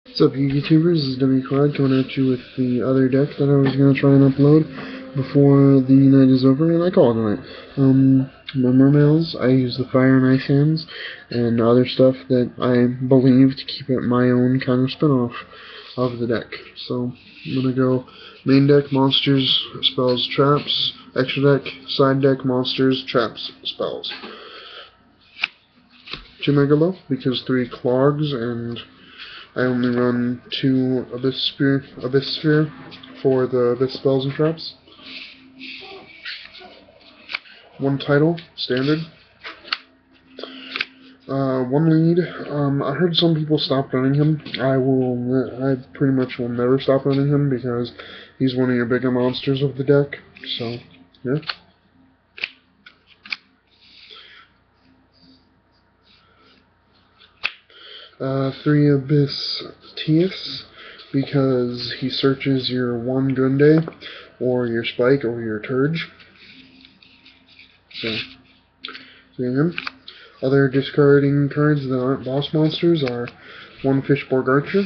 What's up, you YouTubers? This is WQuad coming at you with the other deck that I was going to try and upload before the night is over, and I call it a night. My Mermails, I use the Fire and Ice hands and other stuff that I believe to keep it my own kind of spin-off of the deck. So, I'm going to go main deck, monsters, spells, traps, extra deck, side deck, monsters, traps, spells. 2 Mega Buff, because 3 clogs, and I only run 2 Abyss Sphere for the Abyss spells and traps. 1 title, standard. 1 lead. I heard some people stop running him. I pretty much will never stop running him because he's one of your bigger monsters of the deck. So, yeah. 3 Abyss Tias, because he searches your 1 Gunday, or your Spike, or your Turge. So, seeing him. Other discarding cards that aren't boss monsters are 1 Fishborg Archer,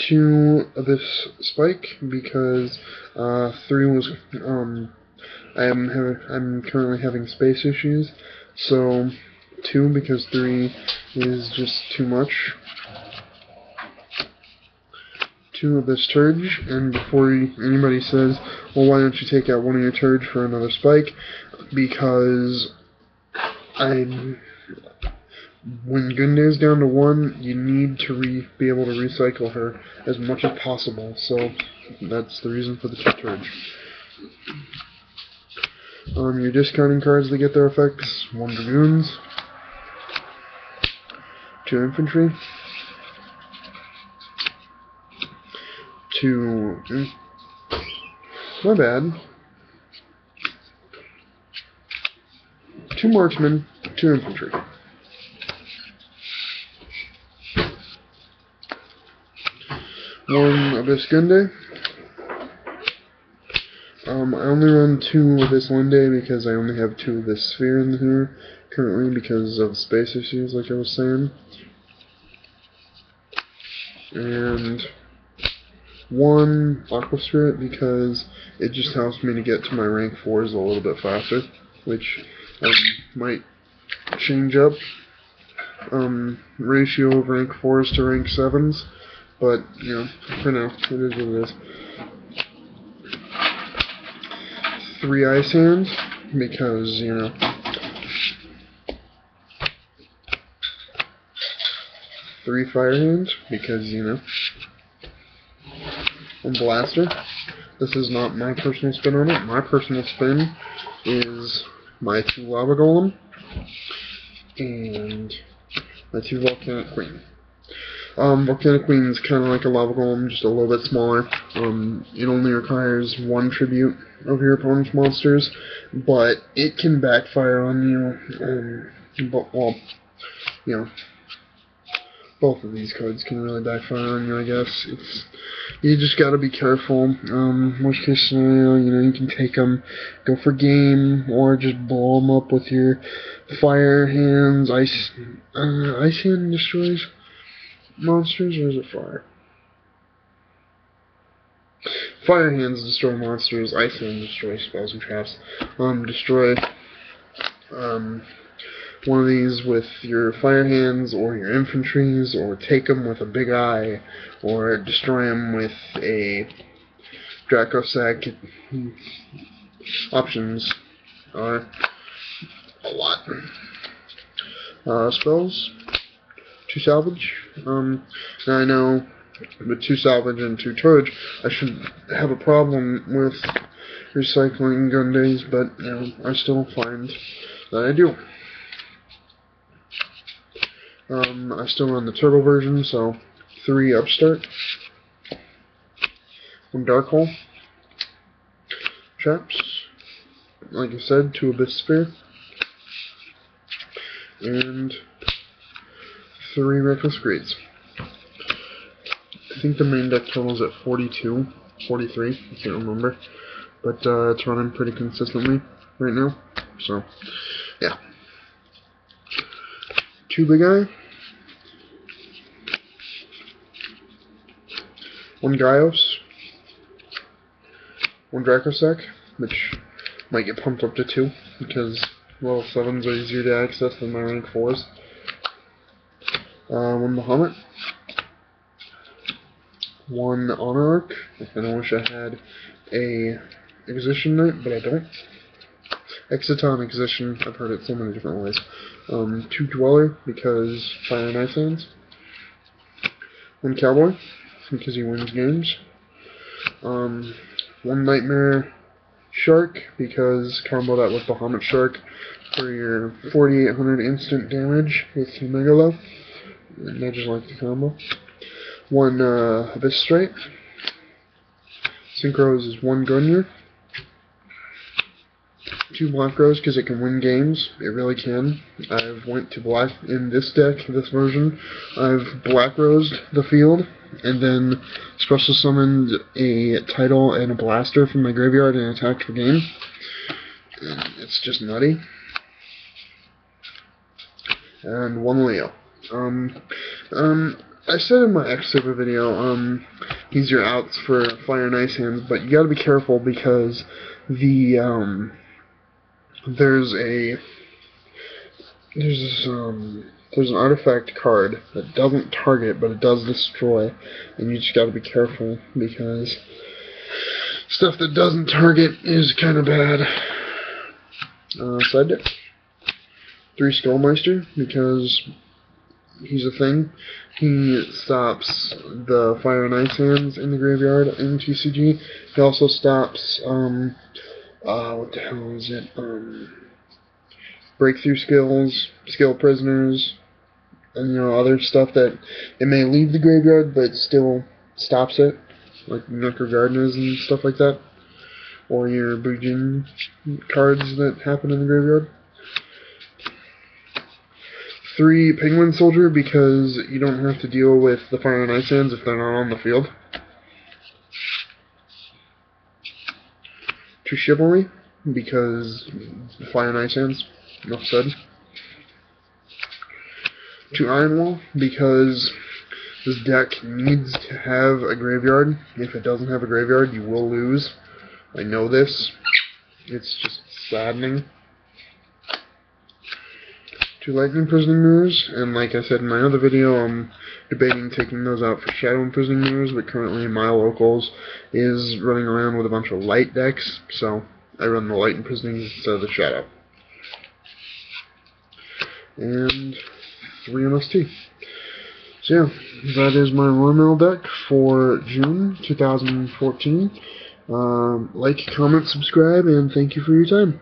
2 Abyss Spike, because 3 was I'm currently having space issues, so 2 because 3 is just too much. 2 of this Turge, and before anybody says, well, why don't you take out 1 of your Turge for another Spike? Because when Gunday is down to 1, you need to be able to recycle her as much as possible, so that's the reason for the 2 Turge. You're discarding cards that get their effects: 1 Dragoons, 2 Infantry, 2... my bad. 2 Marksmen, 2 Infantry. One Abyss Gunday. I only run 2 Abyss Gunday because I only have 2 of this Sphere in here currently because of space issues, like I was saying. And 1 Aqua Spirit because it just helps me to get to my rank 4s a little bit faster, which might change up ratio of rank 4s to rank 7s, but, you know, for now, it is what it is. 3 Ice Hands, because, you know, 3 Fire Hands, because, you know, and Blaster. This is not my personal spin on it. My personal spin is my 2 Lava Golem and my 2 Volcanic Queen. Volcanic Queen is kind of like a Lava Golem, just a little bit smaller. It only requires 1 tribute of your opponent's monsters, but it can backfire on you, well, you know, both of these cards can really backfire on you, I guess. You just gotta be careful. Worst case scenario, you know, you can take them, go for game, or just blow them up with your Fire Hands. Ice Hand destroys monsters, or is it Fire? Fire Hands destroy monsters, Ice Hand destroys spells and traps. Destroy one of these with your Fire Hands or your Infantries, or take them with a Big Eye, or destroy them with a Draco Sack. Options are a lot. Spells, 2 Salvage. Now I know with 2 Salvage and 2 Turge, I shouldn't have a problem with recycling Gundays, but, you know, I still find that I do. I still run the turtle version, so 3 Upstart, 1 Dark Hole, Traps, like I said, 2 Abyss Sphere, and 3 Reckless Greeds. I think the main deck total is at 42, 43, I can't remember, but it's running pretty consistently right now, so yeah. 2 Big Eye, one Gaios, one Dracossack, which might get pumped up to 2, because level 7s are easier to access than my rank 4s. One Bahamut, one Honor and I wish I had a Exhibition Knight, but I don't. Exciton Exhibition, I've heard it so many different ways. 2 Dweller, because Fire and Ice Hands. 1 Cowboy, because he wins games. 1 Nightmare Shark, because combo that with Bahamut Shark for your 4800 instant damage with Megalo. And I just like the combo. 1 Abyss Strike. Synchros is 1 Gunyer. 2 Black Rose, because it can win games. It really can. I've went to black in this deck, this version. I've Black Rosed the field, and then special summoned a Tidal and a Blaster from my graveyard and attacked for game. And it's just nutty. And 1 Leo. I said in my X-Server video, he's your outs for Fire and Ice Hands, but you gotta be careful because the, there's an artifact card that doesn't target, but it does destroy, and you just gotta be careful because stuff that doesn't target is kinda bad. Side deck. 3 Skullmeister, because he's a thing. He stops the Fire and Ice Hands in the graveyard in TCG. He also stops, what the hell is it? Breakthrough skills, skill prisoners, and other stuff that it may leave the graveyard, but still stops it, like Knucker Gardeners and stuff like that, or your Bujin cards that happen in the graveyard. 3 Penguin Soldier, because you don't have to deal with the Fire and Ice Hands if they're not on the field. 2 Chivalry, because Fire and Ice Hands, enough said. 2 Iron Wall, because this deck needs to have a graveyard. If it doesn't have a graveyard, you will lose. I know this. It's just saddening. 2 Lightning Imprisoning Mirrors, and like I said in my other video, I'm debating taking those out for Shadow Imprisoning Mirrors, but currently my locals is running around with a bunch of light decks, so I run the Light Imprisoning instead of the Shadow. And 3 MST. So yeah, that is my Mermail deck for June 2014. Like, comment, subscribe, and thank you for your time.